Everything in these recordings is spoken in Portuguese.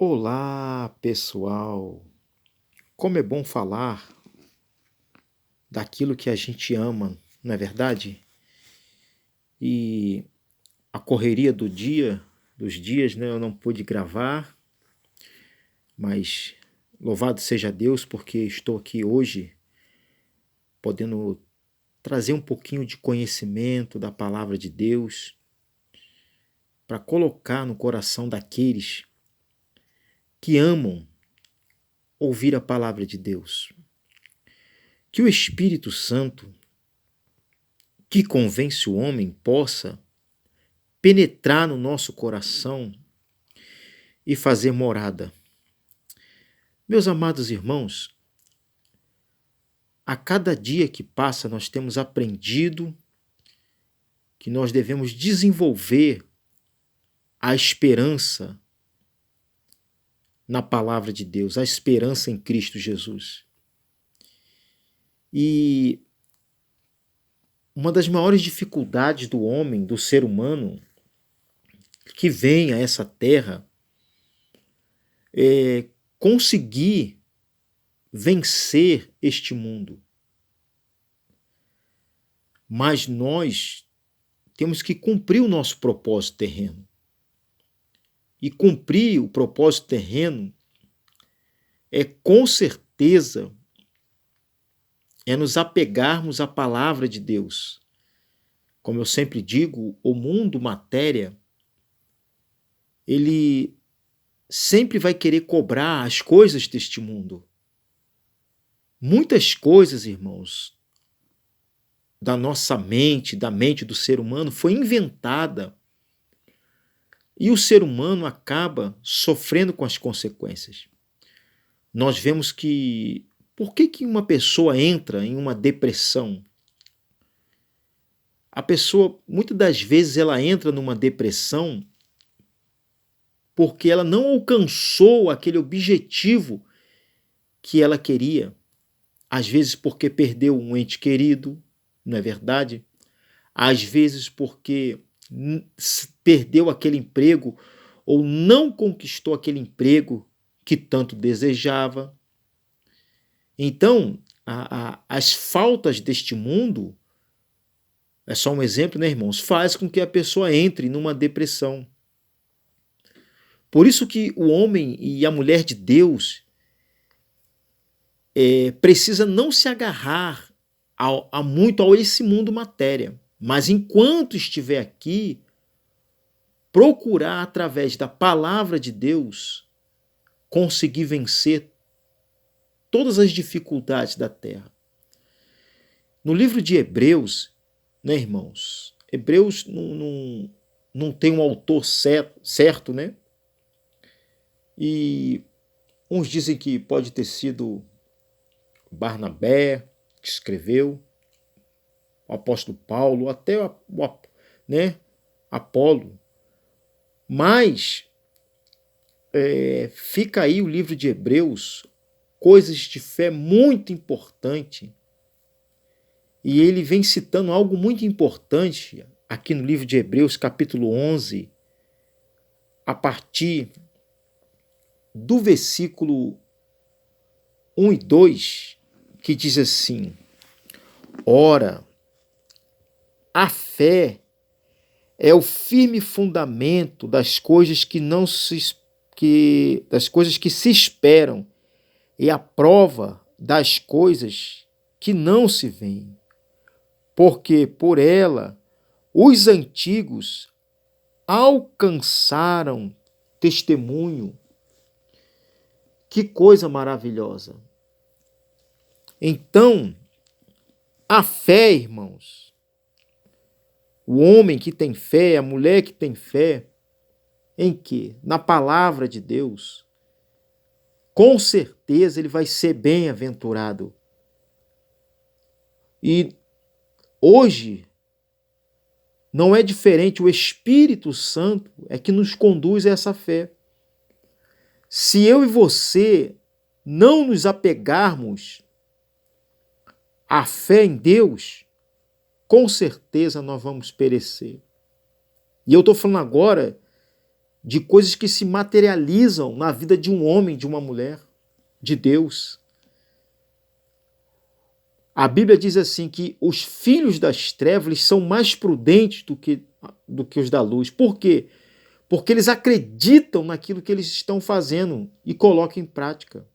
Olá, pessoal! Como é bom falar daquilo que a gente ama, não é verdade? E a correria dos dias, né? Eu não pude gravar, mas louvado seja Deus porque estou aqui hoje podendo trazer um pouquinho de conhecimento da palavra de Deus para colocar no coração daqueles que amam ouvir a palavra de Deus. Que o Espírito Santo, que convence o homem, possa penetrar no nosso coração e fazer morada. Meus amados irmãos, a cada dia que passa nós temos aprendido que nós devemos desenvolver a esperança na palavra de Deus, a esperança em Cristo Jesus. E uma das maiores dificuldades do homem, do ser humano, que vem a essa terra, é conseguir vencer este mundo. Mas nós temos que cumprir o nosso propósito terreno. E cumprir o propósito terreno é, com certeza, nos apegarmos à palavra de Deus. Como eu sempre digo, o mundo, matéria, ele sempre vai querer cobrar as coisas deste mundo. Muitas coisas, irmãos, da nossa mente, da mente do ser humano, foi inventada e o ser humano acaba sofrendo com as consequências. Nós vemos que por que uma pessoa entra em uma depressão? A pessoa, muitas das vezes, ela entra numa depressão porque ela não alcançou aquele objetivo que ela queria. Às vezes porque perdeu um ente querido, não é verdade? Às vezes porque perdeu aquele emprego ou não conquistou aquele emprego que tanto desejava. Então, as faltas deste mundo, é só um exemplo, né, irmãos? Faz com que a pessoa entre numa depressão. Por isso que o homem e a mulher de Deus precisa não se agarrar muito a esse mundo matéria, mas enquanto estiver aqui, procurar através da palavra de Deus conseguir vencer todas as dificuldades da terra. No livro de Hebreus, né, irmãos? Hebreus não tem um autor certo, né? E uns dizem que pode ter sido Barnabé que escreveu, o apóstolo Paulo, até né, Apolo. Mas fica aí o livro de Hebreus, coisas de fé muito importante. E ele vem citando algo muito importante aqui no livro de Hebreus, capítulo 11, a partir do versículo 1 e 2, que diz assim: ora, a fé é o firme fundamento das coisas das coisas que se esperam e a prova das coisas que não se veem. Porque por ela os antigos alcançaram testemunho. Que coisa maravilhosa! Então, a fé, irmãos, o homem que tem fé, a mulher que tem fé, em quê? Na palavra de Deus, com certeza ele vai ser bem-aventurado. E hoje não é diferente, o Espírito Santo é que nos conduz a essa fé. Se eu e você não nos apegarmos à fé em Deus, com certeza nós vamos perecer. E eu estou falando agora de coisas que se materializam na vida de um homem, de uma mulher, de Deus. A Bíblia diz assim que os filhos das trevas são mais prudentes do que os da luz. Por quê? Porque eles acreditam naquilo que eles estão fazendo e colocam em prática.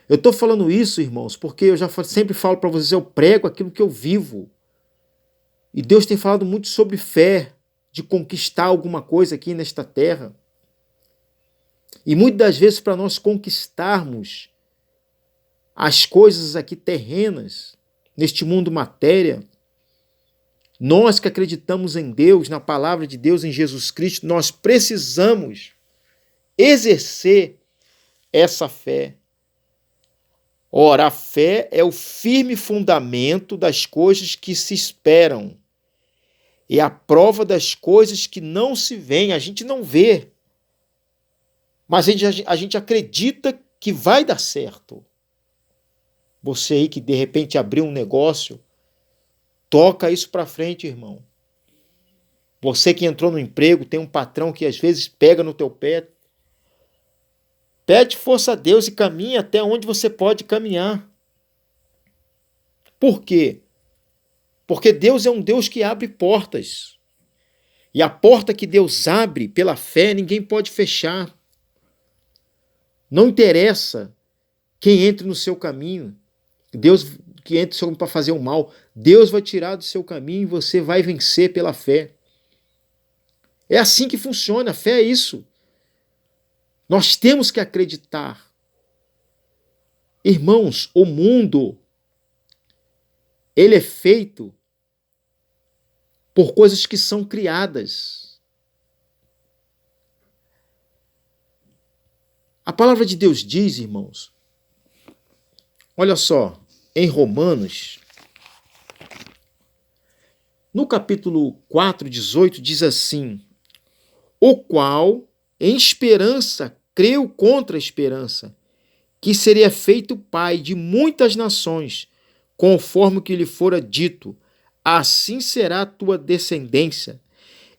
Eu estou falando isso, irmãos, porque eu já sempre falo para vocês, eu prego aquilo que eu vivo. E Deus tem falado muito sobre fé, de conquistar alguma coisa aqui nesta terra. E muitas das vezes, para nós conquistarmos as coisas aqui terrenas, neste mundo matéria, nós que acreditamos em Deus, na palavra de Deus, em Jesus Cristo, nós precisamos exercer essa fé. Ora, a fé é o firme fundamento das coisas que se esperam. É a prova das coisas que não se veem, a gente não vê. Mas a gente acredita que vai dar certo. Você aí que de repente abriu um negócio, toca isso para frente, irmão. Você que entrou no emprego, tem um patrão que às vezes pega no teu pé. Pede força a Deus e caminha até onde você pode caminhar. Por quê? Porque Deus é um Deus que abre portas. E a porta que Deus abre pela fé, ninguém pode fechar. Não interessa quem entre no seu caminho. Deus que entre no seu caminho para fazer o mal. Deus vai tirar do seu caminho e você vai vencer pela fé. É assim que funciona. A fé é isso. Nós temos que acreditar. Irmãos, o mundo, ele é feito por coisas que são criadas. A palavra de Deus diz, irmãos, olha só, em Romanos, no capítulo 4, 18, diz assim: o qual, em esperança, creu contra a esperança, que seria feito pai de muitas nações, conforme o que lhe fora dito, assim será a tua descendência.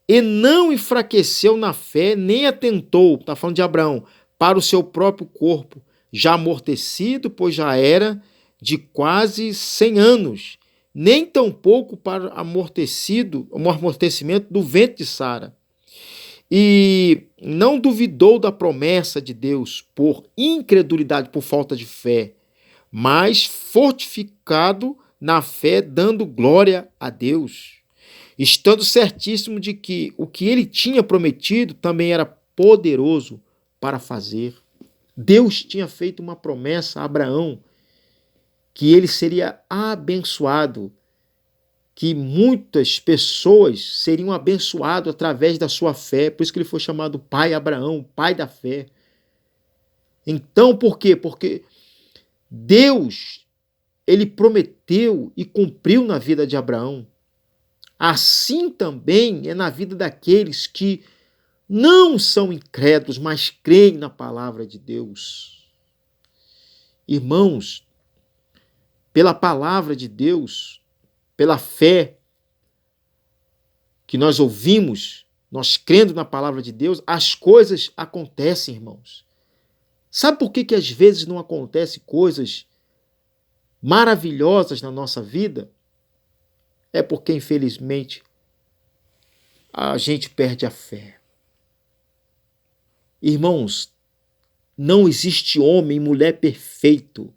E não enfraqueceu na fé, nem atentou, está falando de Abraão, para o seu próprio corpo, já amortecido, pois já era de quase 100 anos, nem tampouco para o amortecimento do ventre de Sara. E não duvidou da promessa de Deus por incredulidade, por falta de fé, mas fortificado na fé, dando glória a Deus, estando certíssimo de que o que ele tinha prometido também era poderoso para fazer. Deus tinha feito uma promessa a Abraão, que ele seria abençoado, que muitas pessoas seriam abençoadas através da sua fé. Por isso que ele foi chamado pai Abraão, pai da fé. Então, por quê? Porque Deus, ele prometeu e cumpriu na vida de Abraão. Assim também é na vida daqueles que não são incrédulos, mas creem na palavra de Deus. Irmãos, pela palavra de Deus, pela fé que nós ouvimos, nós crendo na palavra de Deus, as coisas acontecem, irmãos. Sabe por que às vezes não acontecem coisas maravilhosas na nossa vida? É porque, infelizmente, a gente perde a fé. Irmãos, não existe homem e mulher perfeito.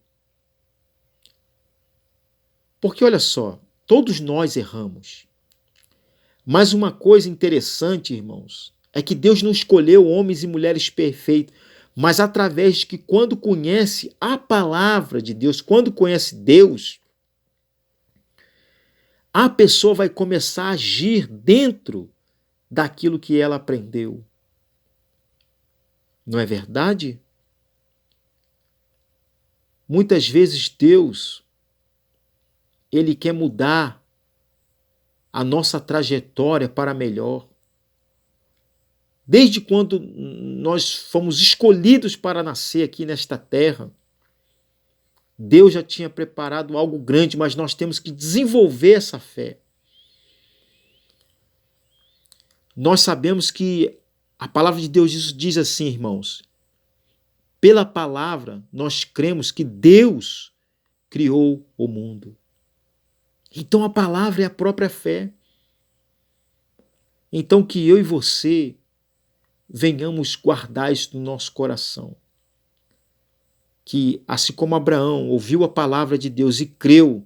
Porque, olha só, todos nós erramos. Mas uma coisa interessante, irmãos, é que Deus não escolheu homens e mulheres perfeitos, mas através de que quando conhece a palavra de Deus, quando conhece Deus, a pessoa vai começar a agir dentro daquilo que ela aprendeu. Não é verdade? Muitas vezes Deus, ele quer mudar a nossa trajetória para melhor. Desde quando nós fomos escolhidos para nascer aqui nesta terra, Deus já tinha preparado algo grande, mas nós temos que desenvolver essa fé. Nós sabemos que A palavra de Deus diz assim, irmãos: pela palavra nós cremos que Deus criou o mundo. Então a palavra é a própria fé. Então que eu e você venhamos guardar isso no nosso coração. Que assim como Abraão ouviu a palavra de Deus e creu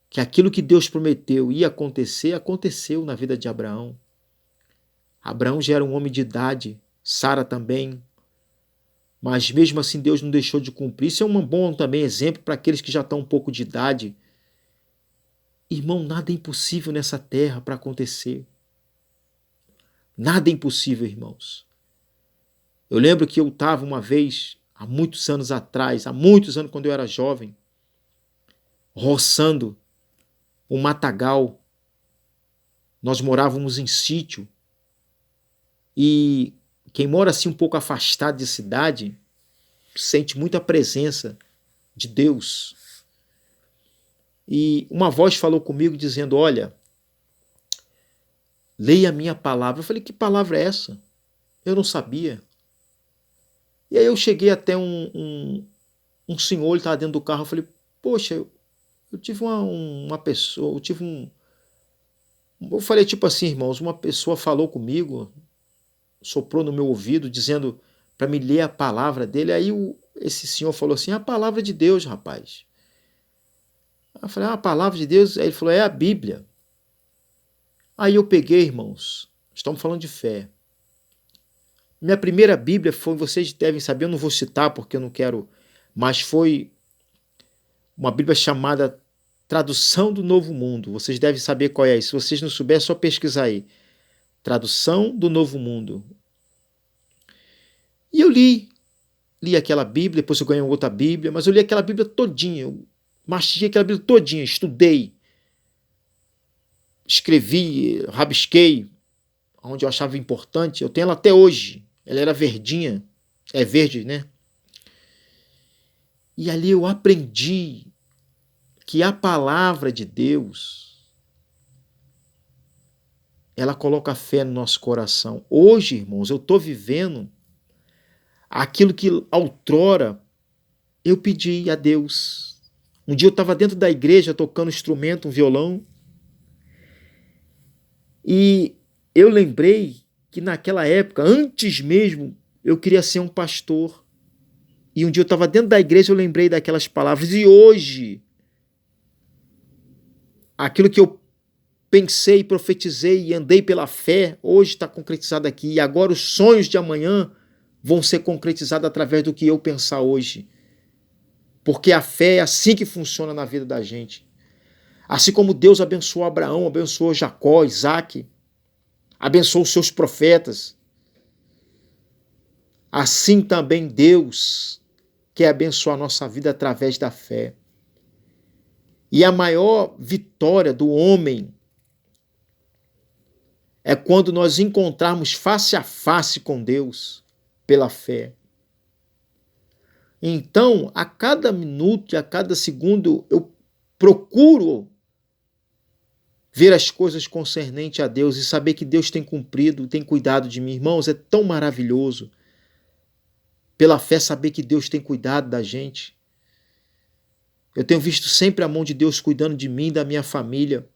que aquilo que Deus prometeu ia acontecer, aconteceu na vida de Abraão. Abraão já era um homem de idade, Sara também, mas mesmo assim Deus não deixou de cumprir. Isso é um bom também exemplo para aqueles que já estão um pouco de idade. Irmão, nada é impossível nessa terra para acontecer. Nada é impossível, irmãos. Eu lembro que eu estava uma vez, há muitos anos atrás, há muitos anos quando eu era jovem, roçando um matagal. Nós morávamos em sítio e quem mora assim um pouco afastado de cidade sente muita presença de Deus. E uma voz falou comigo dizendo: olha, leia a minha palavra. Eu falei: que palavra é essa? Eu não sabia. E aí eu cheguei até um senhor, ele estava dentro do carro. Eu falei: poxa, eu tive uma pessoa, eu falei tipo assim, irmãos, uma pessoa falou comigo, soprou no meu ouvido, dizendo para me ler a palavra dele. Aí esse senhor falou assim: a palavra de Deus, rapaz. Eu falei: a palavra de Deus? Aí ele falou: é a Bíblia. Aí eu peguei, irmãos, estamos falando de fé. Minha primeira Bíblia foi, vocês devem saber, eu não vou citar porque eu não quero, mas foi uma Bíblia chamada Tradução do Novo Mundo. Vocês devem saber qual é. Se vocês não souberem, é só pesquisar aí. Tradução do Novo Mundo. E eu li aquela Bíblia, depois eu ganhei outra Bíblia, mas eu li aquela Bíblia todinha, eu mastiguei aquela Bíblia todinha, estudei, escrevi, rabisquei, onde eu achava importante. Eu tenho ela até hoje. Ela era verdinha, é verde, né? E ali eu aprendi que a palavra de Deus, ela coloca fé no nosso coração. Hoje, irmãos, eu estou vivendo aquilo que outrora eu pedi a Deus. Um dia eu estava dentro da igreja tocando um instrumento, um violão, e eu lembrei que naquela época, antes mesmo, eu queria ser um pastor. E um dia eu estava dentro da igreja, eu lembrei daquelas palavras. E hoje, aquilo que eu pensei, profetizei e andei pela fé, hoje está concretizado aqui. E agora os sonhos de amanhã vão ser concretizados através do que eu pensar hoje. Porque a fé é assim que funciona na vida da gente. Assim como Deus abençoou Abraão, abençoou Jacó, Isaac, abençoou os seus profetas, assim também Deus quer abençoar a nossa vida através da fé. E a maior vitória do homem é quando nós encontrarmos face a face com Deus pela fé. Então, a cada minuto e a cada segundo, eu procuro ver as coisas concernentes a Deus e saber que Deus tem cumprido, tem cuidado de mim. Irmãos, é tão maravilhoso. Pela fé, saber que Deus tem cuidado da gente. Eu tenho visto sempre a mão de Deus cuidando de mim e da minha família.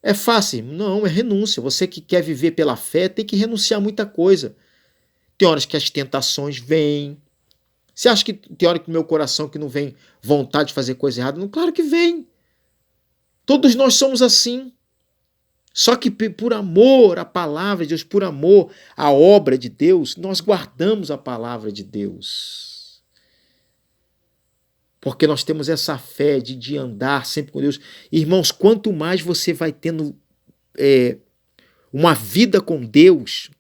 É fácil? Não, é renúncia. Você que quer viver pela fé tem que renunciar a muita coisa. Tem horas que as tentações vêm. Você acha que tem hora que no meu coração que não vem vontade de fazer coisa errada? Não, claro que vem. Todos nós somos assim. Só que por amor à palavra de Deus, por amor à obra de Deus, nós guardamos a palavra de Deus. Porque nós temos essa fé de andar sempre com Deus. Irmãos, quanto mais você vai tendo uma vida com Deus,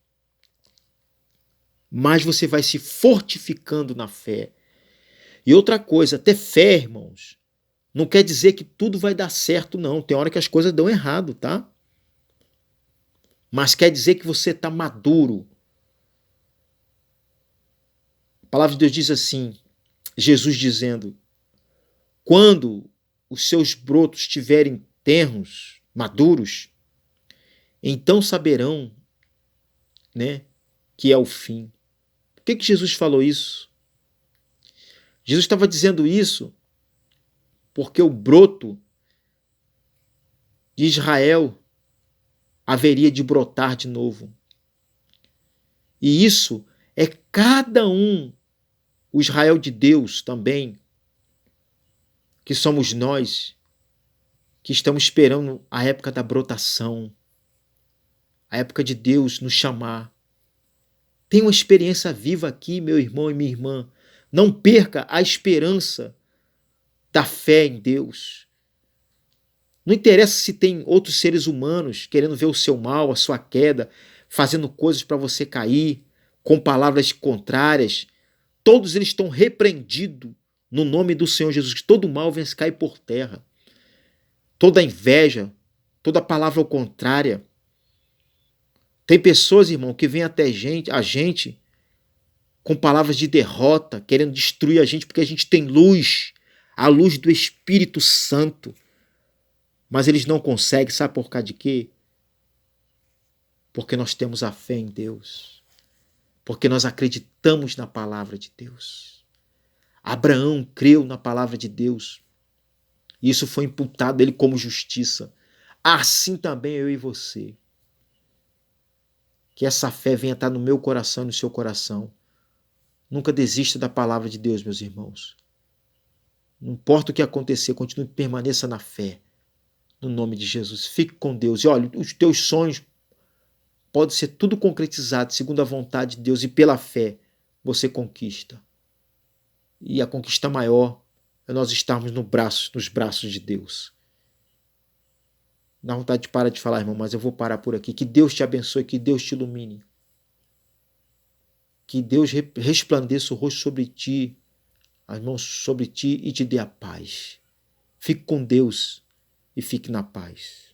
mais você vai se fortificando na fé. E outra coisa, ter fé, irmãos, não quer dizer que tudo vai dar certo, não. Tem hora que as coisas dão errado, tá? Mas quer dizer que você está maduro. A palavra de Deus diz assim, Jesus dizendo: quando os seus brotos estiverem tenros, maduros, então saberão né, que é o fim. Por que Jesus falou isso? Jesus estava dizendo isso porque o broto de Israel haveria de brotar de novo. E isso é cada um, o Israel de Deus também, que somos nós, que estamos esperando a época da brotação, a época de Deus nos chamar. Tem uma experiência viva aqui, meu irmão e minha irmã. Não perca a esperança da fé em Deus. Não interessa se tem outros seres humanos querendo ver o seu mal, a sua queda, fazendo coisas para você cair, com palavras contrárias. Todos eles estão repreendidos no nome do Senhor Jesus, que todo mal venha se cair por terra. Toda inveja, toda palavra contrária. Tem pessoas, irmão, que vêm até a gente com palavras de derrota, querendo destruir a gente porque a gente tem luz, a luz do Espírito Santo. Mas eles não conseguem, sabe por causa de quê? Porque nós temos a fé em Deus. Porque nós acreditamos na palavra de Deus. Abraão creu na palavra de Deus. E isso foi imputado a ele como justiça. Assim também eu e você. Que essa fé venha estar no meu coração e no seu coração. Nunca desista da palavra de Deus, meus irmãos. Não importa o que acontecer, continue, permaneça na fé. No nome de Jesus. Fique com Deus. E olha, os teus sonhos podem ser tudo concretizado segundo a vontade de Deus e pela fé você conquista. E a conquista maior é nós estarmos nos braços de Deus. Dá vontade de parar de falar, irmão, mas eu vou parar por aqui. Que Deus te abençoe, que Deus te ilumine. Que Deus resplandeça o rosto sobre ti, as mãos sobre ti e te dê a paz. Fique com Deus e fique na paz.